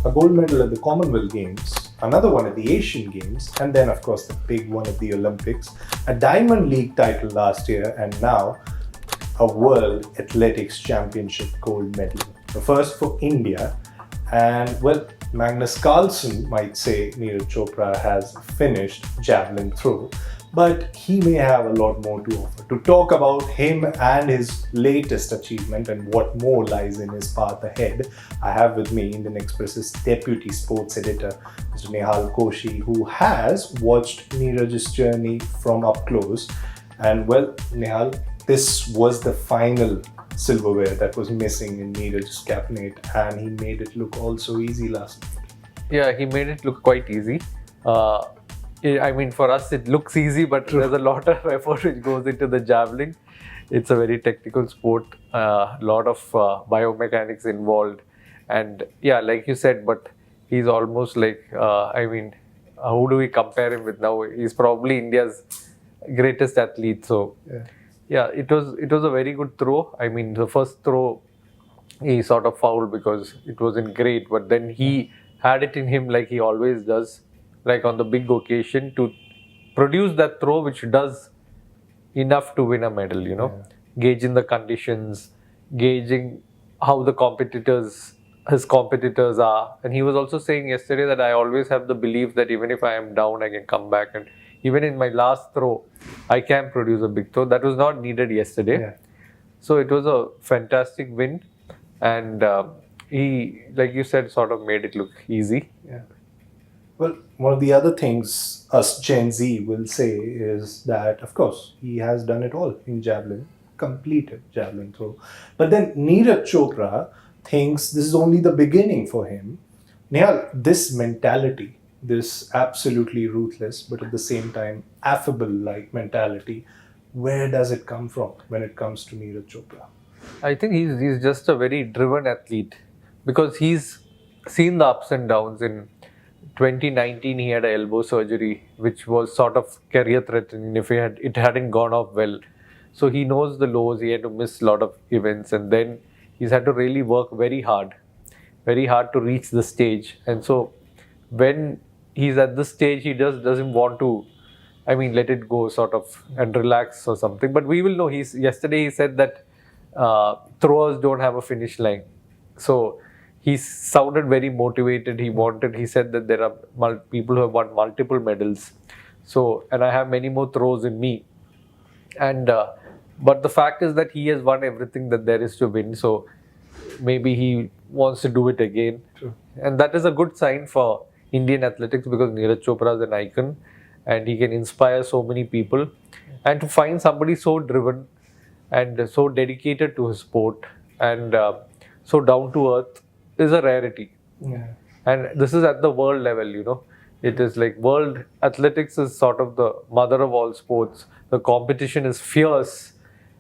a gold medal at the Commonwealth Games, another one at the Asian Games, and then, of course, the big one at the Olympics, a Diamond League title last year, and now a World Athletics Championship gold medal. The first for India. And well, Magnus Carlsen might say Neeraj Chopra has finished javelin throw, but he may have a lot more to offer. To talk about him and his latest achievement and what more lies in his path ahead, I have with me Indian Express's Deputy Sports Editor, Mr. Nehal Koshi, who has watched Neeraj's journey from up close. And well, Nehal, this was the final silverware that was missing in Neeraj's cabinet, and he made it look all so easy last night. Yeah, he made it look quite easy. I mean, for us it looks easy, but there's a lot of effort which goes into the javelin. It's a very technical sport, a lot of biomechanics involved, and yeah, like you said, but he's almost like, I mean, who do we compare him with now? He's probably India's greatest athlete, so yeah, it was a very good throw. I mean, the first throw he sort of fouled because it wasn't great, but then he had it in him like he always does, like on the big occasion, to produce that throw which does enough to win a medal, you know, gauging the conditions, gauging how his competitors are. And he was also saying yesterday that I always have the belief that even if I am down, I can come back, and even in my last throw, I can produce a big throw. That was not needed yesterday. So it was a fantastic win, and he, like you said, sort of made it look easy. Well, one of the other things us Gen Z will say is that, of course, he has done it all in javelin, completed javelin throw. But then Neeraj Chopra thinks this is only the beginning for him. Nehal, this mentality, this absolutely ruthless, but at the same time affable-like mentality, where does it come from when it comes to Neeraj Chopra? I think he's just a very driven athlete, because he's seen the ups and downs. In 2019, he had an elbow surgery, which was sort of career-threatening if it hadn't gone off well. So he knows the lows. He had to miss a lot of events, and then he's had to really work very hard to reach the stage. And so when he's at this stage, he just doesn't want to, I mean, let it go sort of and relax or something. But we will know. Yesterday he said that throwers don't have a finish line. So he sounded very motivated. He said that there are people who have won multiple medals. So, and I have many more throws in me. And but the fact is that he has won everything that there is to win. So maybe he wants to do it again. And that is a good sign for Indian athletics, because Neeraj Chopra is an icon and he can inspire so many people. And to find somebody so driven and so dedicated to his sport and so down to earth is a rarity. And this is at the world level, you know. It is like world athletics is sort of the mother of all sports. The competition is fierce.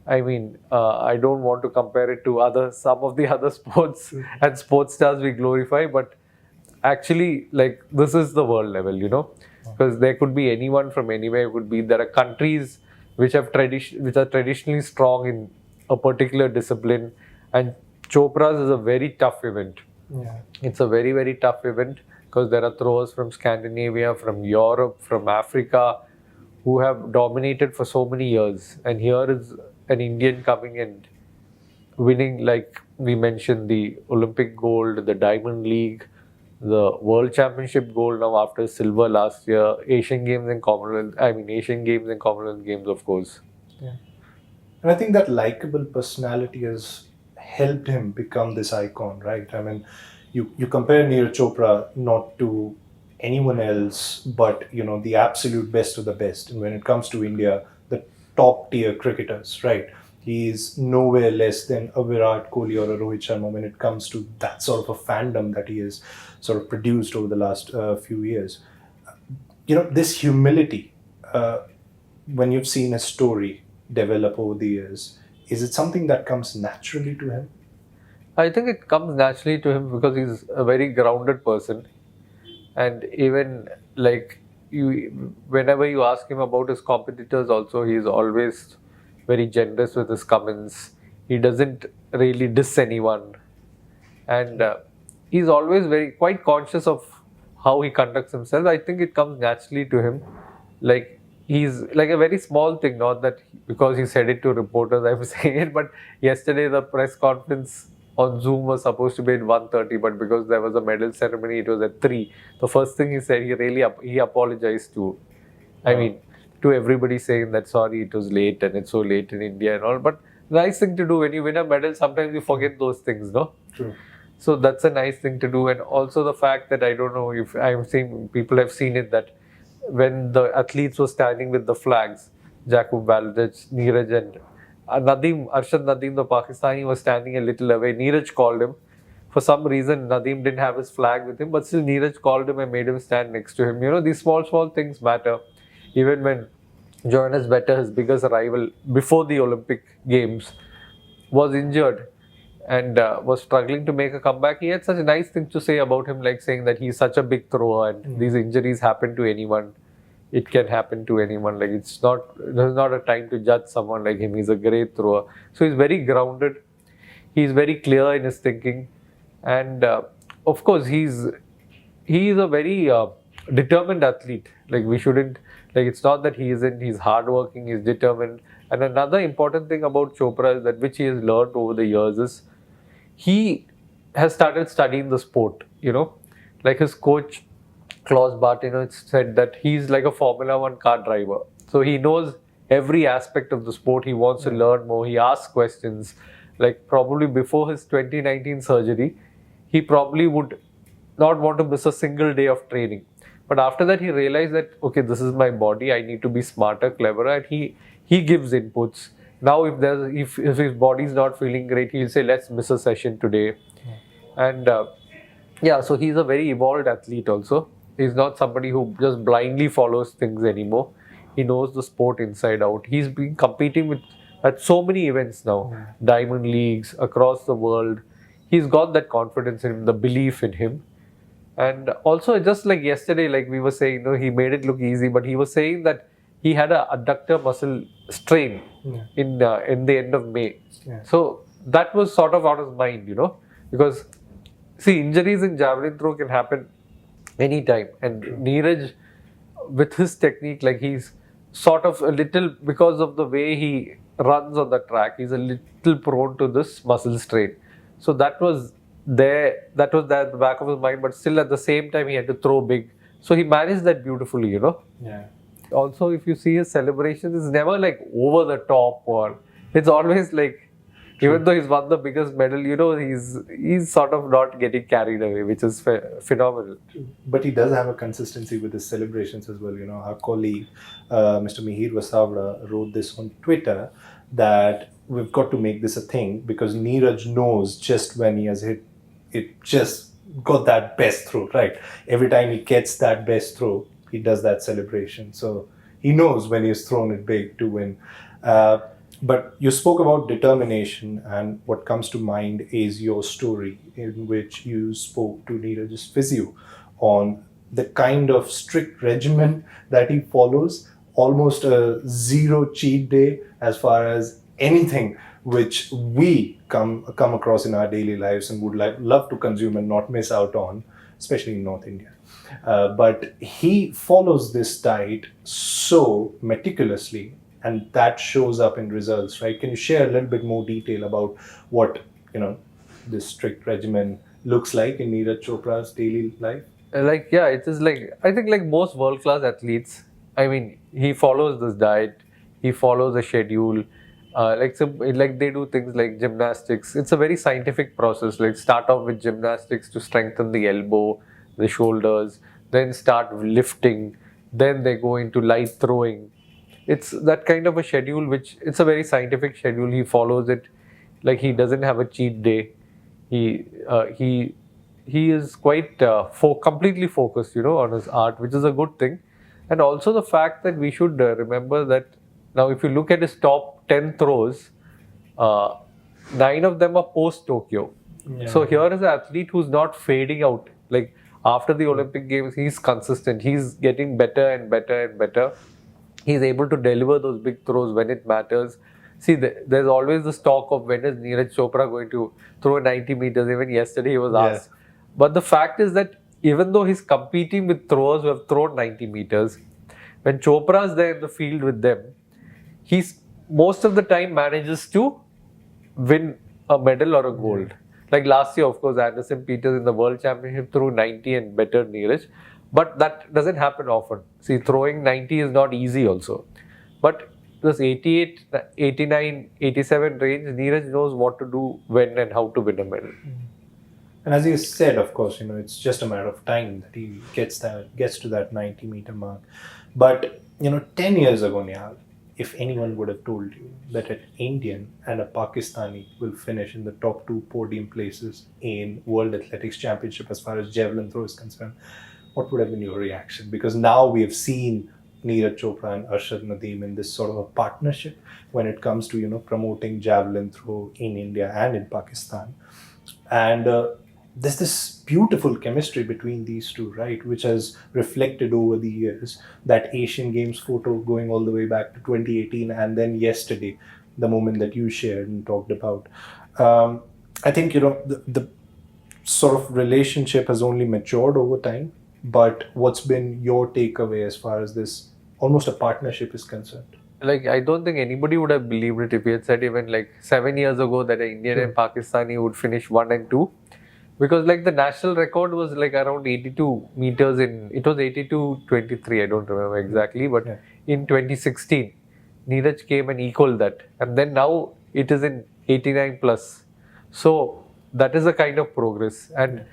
I mean, I don't want to compare it to some of the other sports and sports stars we glorify, but actually, like, this is the world level, you know, because there could be anyone from anywhere. There are countries which are traditionally strong in a particular discipline, and Chopra's is a very tough event. It's a very, very tough event, because there are throwers from Scandinavia, from Europe, from Africa, who have dominated for so many years. And here is an Indian coming and winning, like we mentioned, the Olympic gold, the Diamond League, the World Championship gold now after silver last year, Asian Games and Commonwealth Games, of course. And I think that likable personality has helped him become this icon, right? I mean, you compare Neeraj Chopra not to anyone else, but, you know, the absolute best of the best. And when it comes to India, the top tier cricketers, right? He's nowhere less than a Virat Kohli or a Rohit Sharma when it comes to that sort of a fandom that he has sort of produced over the last few years. You know, this humility, when you've seen a story develop over the years, is it something that comes naturally to him? I think it comes naturally to him because he's a very grounded person. And even like whenever you ask him about his competitors also, he's always very generous with his comments. He doesn't really diss anyone. And he's always quite conscious of how he conducts himself. I think it comes naturally to him. Like, he's like a very small thing, not that because he said it to reporters, I'm saying it, but yesterday the press conference on Zoom was supposed to be at 1:30, but because there was a medal ceremony, it was at 3. The first thing he said, he apologized to, I mean, to everybody, saying that sorry, it was late and it's so late in India and all. But nice thing to do when you win a medal, sometimes you forget those things, no? True. So that's a nice thing to do. And also the fact that, I don't know if I'm seeing, people have seen it, that when the athletes were standing with the flags, Jakub Baladic, Neeraj and Arshad Nadeem, the Pakistani, was standing a little away. Neeraj called him. For some reason, Nadeem didn't have his flag with him, but still Neeraj called him and made him stand next to him. You know, these small things matter. Even when Johannes Vetter, his biggest rival before the Olympic Games, was injured and was struggling to make a comeback, he had such a nice thing to say about him, like saying that he's such a big thrower and these injuries happen to anyone. It can happen to anyone. Like, there's not a time to judge someone like him. He's a great thrower. So he's very grounded. He's very clear in his thinking. And of course, he is a very determined athlete. Like, we shouldn't, like, it's not that he isn't, he's hardworking, he's determined. And another important thing about Chopra is that, which he has learned over the years, is he has started studying the sport, you know. Like, his coach, Klaus Bartino, said that he's like a Formula 1 car driver. So he knows every aspect of the sport. He wants to learn more. He asks questions. Like, probably before his 2019 surgery, he probably would not want to miss a single day of training. But after that, he realized that, okay, this is my body. I need to be smarter, cleverer. And he gives inputs. Now, if his body is not feeling great, he'll say, let's miss a session today. And so he's a very evolved athlete also. He's not somebody who just blindly follows things anymore. He knows the sport inside out. He's been competing at so many events now, diamond leagues across the world. He's got that confidence in him, the belief in him. And also, just like yesterday, like we were saying, you know, he made it look easy, but he was saying that he had an adductor muscle strain in the end of May. So that was sort of out of his mind, you know, because see, injuries in javelin throw can happen anytime. And Neeraj, with his technique, like, he's sort of a little, because of the way he runs on the track, he's a little prone to this muscle strain. So that was there at the back of his mind, but still at the same time he had to throw big. So he managed that beautifully, you know. Yeah. Also, if you see his celebrations, it's never like over the top, or it's always like, even though he's won the biggest medal, you know, he's sort of not getting carried away, which is phenomenal. But he does have a consistency with his celebrations as well. You know, our colleague, Mr. Mihir Vasavda, wrote this on Twitter that we've got to make this a thing, because Neeraj knows just when he has hit it, just got that best throw, right? Every time he gets that best throw, he does that celebration. So he knows when he's thrown it big to win. But you spoke about determination, and what comes to mind is your story in which you spoke to Neeraj's physio on the kind of strict regimen that he follows, almost a zero cheat day as far as anything which we come across in our daily lives and would love to consume and not miss out on, especially in North India. But he follows this diet so meticulously, and that shows up in results, right? Can you share a little bit more detail about what, you know, this strict regimen looks like in Neeraj Chopra's daily life? Like, yeah, it is like, I think like most world-class athletes, I mean, he follows this diet, he follows a schedule. Like they do things like gymnastics. It's a very scientific process. Like, start off with gymnastics to strengthen the elbow, the shoulders, then start lifting, then they go into light throwing. It's that kind of a schedule, which it's a very scientific schedule. He follows it. Like, he doesn't have a cheat day. He is quite completely focused, you know, on his art, which is a good thing. And also the fact that we should remember that now, if you look at his top 10 throws, 9 of them are post-Tokyo. Yeah. So here is an athlete who's not fading out. Like, after the Olympic Games, he's consistent. He's getting better and better and better. He's able to deliver those big throws when it matters. See, there's always this talk of when is Neeraj Chopra going to throw 90 meters. Even yesterday he was asked, But the fact is that even though he's competing with throwers who have thrown 90 meters, when Chopra's there in the field with them, he's most of the time manages to win a medal or a gold. Like last year, of course, Anderson Peters in the World Championship threw 90 and bettered Neeraj. But that doesn't happen often. See, throwing 90 is not easy also. But this 88, 89, 87 range, Neeraj knows what to do when and how to win a medal. And as you said, of course, it's just a matter of time that he gets to that 90-meter mark. But 10 years ago, Nihal, if anyone would have told you that an Indian and a Pakistani will finish in the top 2 podium places in World Athletics Championship as far as javelin throw is concerned, what would have been your reaction? Because now we have seen Neeraj Chopra and Arshad Nadeem in this sort of a partnership when it comes to promoting javelin throw in India and in Pakistan. And there's this beautiful chemistry between these two, right, which has reflected over the years. That Asian Games photo going all the way back to 2018, and then yesterday, the moment that you shared and talked about. I think the sort of relationship has only matured over time. But what's been your takeaway as far as this almost a partnership is concerned? Like, I don't think anybody would have believed it if he had said even like 7 years ago that an Indian and Pakistani would finish 1 and 2. Because like the national record was like around 82 meters it was 82.23, I don't remember exactly, but in 2016, Neeraj came and equaled that. And then now it is in 89 plus. So that is a kind of progress. And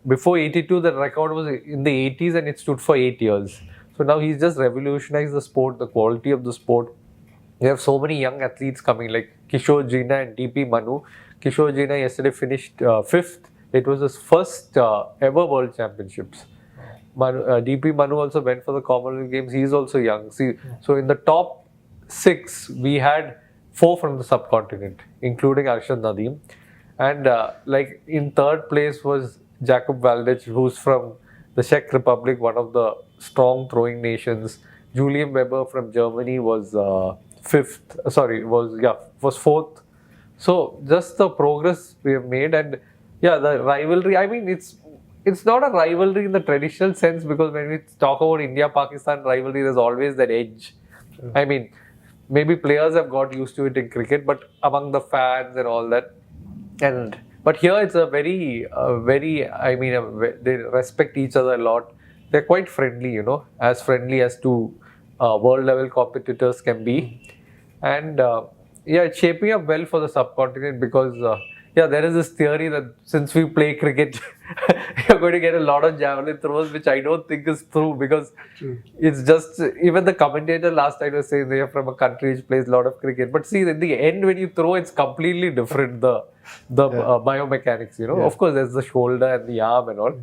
before 82, the record was in the 80s and it stood for 8 years. So now he's just revolutionized the sport, the quality of the sport. We have so many young athletes coming like Kishore Jina and DP Manu. Kishore Jina yesterday finished 5th. It was his first ever World Championships. DP Manu also went for the Commonwealth Games. He's also young. So in the top 6, we had 4 from the subcontinent, including Arshad Nadeem. And like in 3rd place was Jakub Valdec, who's from the Czech Republic, one of the strong throwing nations. Julian Weber from Germany was 4th. So just the progress we have made, and the rivalry. I mean, it's not a rivalry in the traditional sense, because when we talk about India-Pakistan rivalry, there's always that edge. Sure. I mean, maybe players have got used to it in cricket, but among the fans and all that, but here it's a very, they respect each other a lot. They're quite friendly, as friendly as two world level competitors can be, and it's shaping up well for the subcontinent because. There is this theory that since we play cricket, you're going to get a lot of javelin throws, which I don't think is true, because it's just, even the commentator last time was saying they are from a country which plays a lot of cricket. But see, in the end, when you throw, it's completely different, the biomechanics, Of course, there's the shoulder and the arm and all.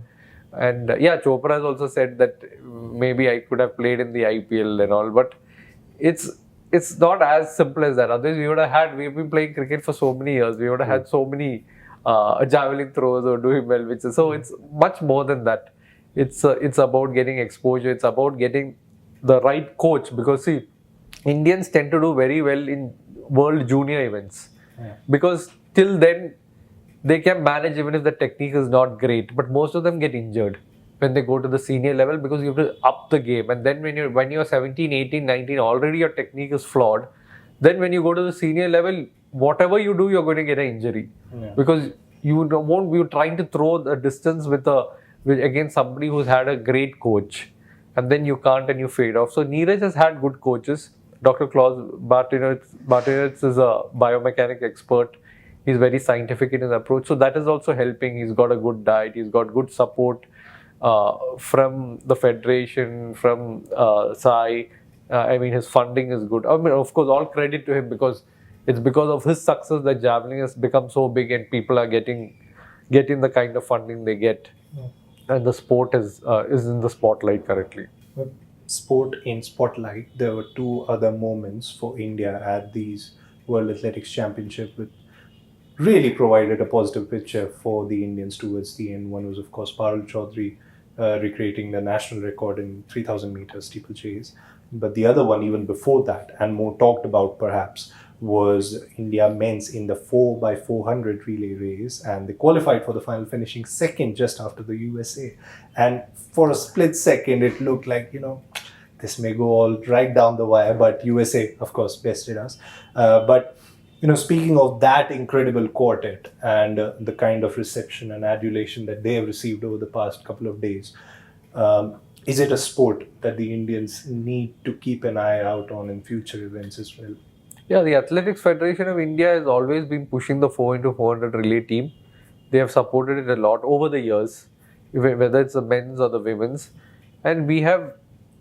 And Chopra has also said that maybe I could have played in the IPL and all, but it's not as simple as that. Otherwise, we've been playing cricket for so many years. We would have had so many javelin throws or doing well, so it's much more than that. It's about getting exposure. It's about getting the right coach, because see, Indians tend to do very well in world junior events because till then they can manage even if the technique is not great. But most of them get injured when they go to the senior level, because you have to up the game. And then when you're 17, 18, 19, already your technique is flawed. Then when you go to the senior level, whatever you do, you're going to get an injury. Because you won't be trying to throw the distance against somebody who's had a great coach. And then you can't and you fade off. So Neeraj has had good coaches. Dr. Klaus Bartowitz is a biomechanic expert. He's very scientific in his approach. So that is also helping. He's got a good diet. He's got good support from the federation, from SAI. His funding is good. Of course, all credit to him, because it's because of his success that javelin has become so big and people are getting the kind of funding they get. And the sport is in the spotlight currently. Sport in spotlight. There were 2 other moments for India at these World Athletics Championship which really provided a positive picture for the Indians towards the end. One was, of course, Parul Chaudhary recreating the national record in 3,000 meters steeplechase. But the other one, even before that, and more talked about perhaps, was India men's in the 4x400 relay race, and they qualified for the final, finishing second just after the USA. And for a split second, it looked like, this may go all right down the wire, but USA, of course, bested us. But speaking of that incredible quartet and the kind of reception and adulation that they have received over the past couple of days, is it a sport that the Indians need to keep an eye out on in future events as well? Yeah, the Athletics Federation of India has always been pushing the 4x400 relay team. They have supported it a lot over the years, whether it's the men's or the women's. And we have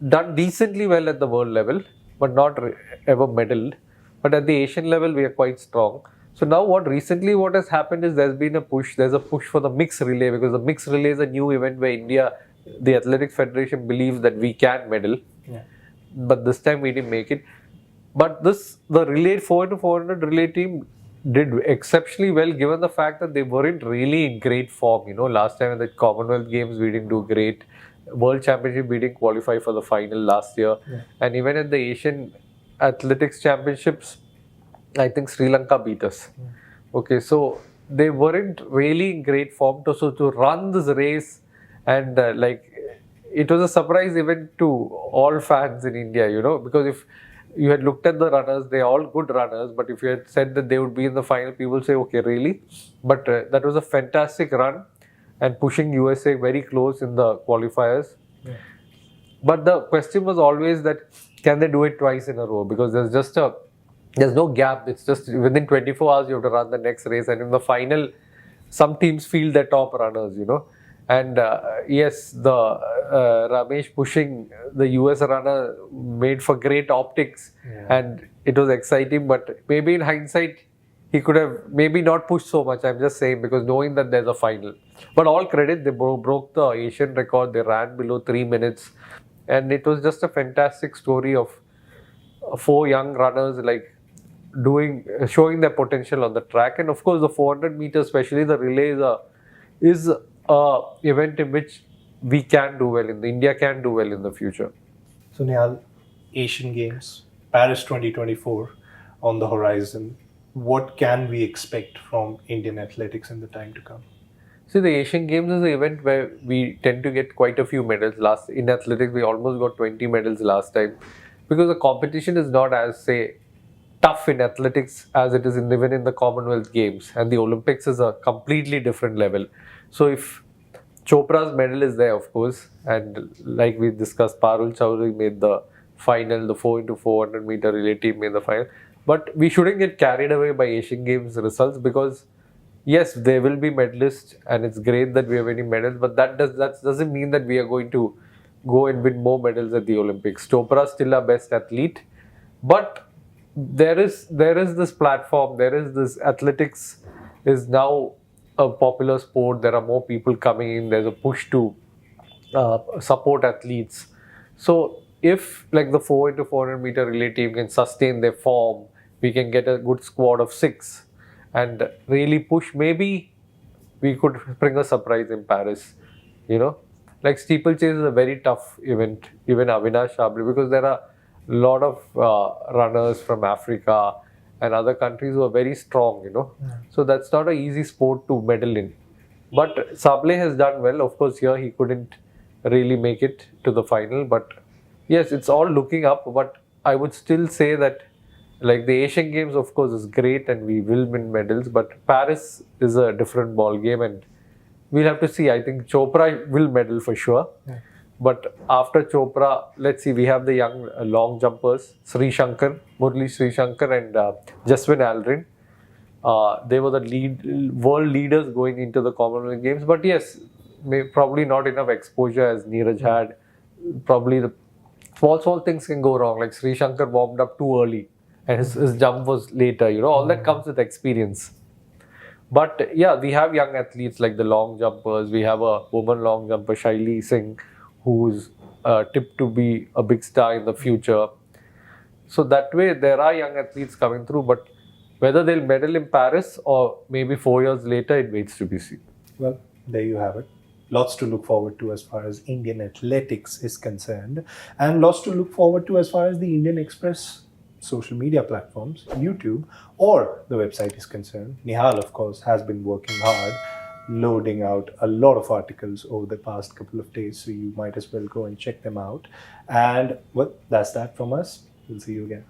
done decently well at the world level, but not ever medaled. But at the Asian level, we are quite strong. So now what has happened is there's been a push. There's a push for the mixed relay, because the mixed relay is a new event where India, the Athletics Federation, believes that we can medal. Yeah. But this time we didn't make it. But the relay 4x400 relay team did exceptionally well, given the fact that they weren't really in great form. Last time at the Commonwealth Games, we didn't do great. World Championship, we didn't qualify for the final last year. Yeah. And even at the Asian Athletics Championships, I think Sri Lanka beat us. Yeah. Okay, so they weren't really in great form. So to run this race, and it was a surprise event to all fans in India, because if you had looked at the runners, they're all good runners, but if you had said that they would be in the final, people say, okay, really? But that was a fantastic run and pushing USA very close in the qualifiers. Yeah. But the question was always that, can they do it twice in a row? Because there's no gap. It's just within 24 hours, you have to run the next race. And in the final, some teams field their top runners, And yes, the Ramesh pushing the US runner made for great optics, and it was exciting. But maybe in hindsight, he could have maybe not pushed so much. I'm just saying, because knowing that there's a final. But all credit, they broke the Asian record. They ran below 3 minutes, and it was just a fantastic story of 4 young runners showing their potential on the track. And of course, the 400 meters, especially the relay, is a event in which we can do well India can do well in the future. So Nihal, Asian Games, Paris 2024 on the horizon. What can we expect from Indian athletics in the time to come? See, the Asian Games is an event where we tend to get quite a few medals. In athletics, we almost got 20 medals last time, because the competition is not as, tough in athletics as it is even in the Commonwealth Games, and the Olympics is a completely different level. So if Chopra's medal is there, of course, and like we discussed, Parul Chowdhury made the final, the 4x400 meter relay team made the final. But we shouldn't get carried away by Asian Games results, because yes, there will be medalists and it's great that we are winning medals, but that doesn't mean that we are going to go and win more medals at the Olympics. Chopra is still our best athlete, but there is this platform, there is this athletics is now a popular sport. There are more people coming in. There's a push to support athletes. So if like the 4x400 meter relay team can sustain their form, we can get a good squad of 6 and really push. Maybe we could bring a surprise in Paris. Like steeplechase is a very tough event, even Avinash Shabri, because there are a lot of runners from Africa and other countries who are very strong, So that's not an easy sport to medal in. But Sable has done well. Of course, here he couldn't really make it to the final. But yes, it's all looking up. But I would still say that like the Asian Games, of course, is great and we will win medals. But Paris is a different ball game and we'll have to see. I think Chopra will medal for sure. Yeah. But after Chopra, let's see, we have the young long jumpers, Murli Sri Shankar and Jaswin Aldrin. They were the world leaders going into the Commonwealth Games. But yes, probably not enough exposure as Neeraj had. Probably the small things can go wrong. Like Sri Shankar warmed up too early and his jump was later. All that comes with experience. But yeah, we have young athletes like the long jumpers. We have a woman long jumper, Shaili Singh, who's tipped to be a big star in the future. So that way, there are young athletes coming through, but whether they'll medal in Paris or maybe 4 years later, it waits to be seen. Well, there you have it. Lots to look forward to as far as Indian athletics is concerned, and lots to look forward to as far as the Indian Express social media platforms, YouTube, or the website is concerned, Nihal, of course, has been working hard, loading out a lot of articles over the past couple of days. So you might as well go and check them out. And well, that's that from us. We'll see you again.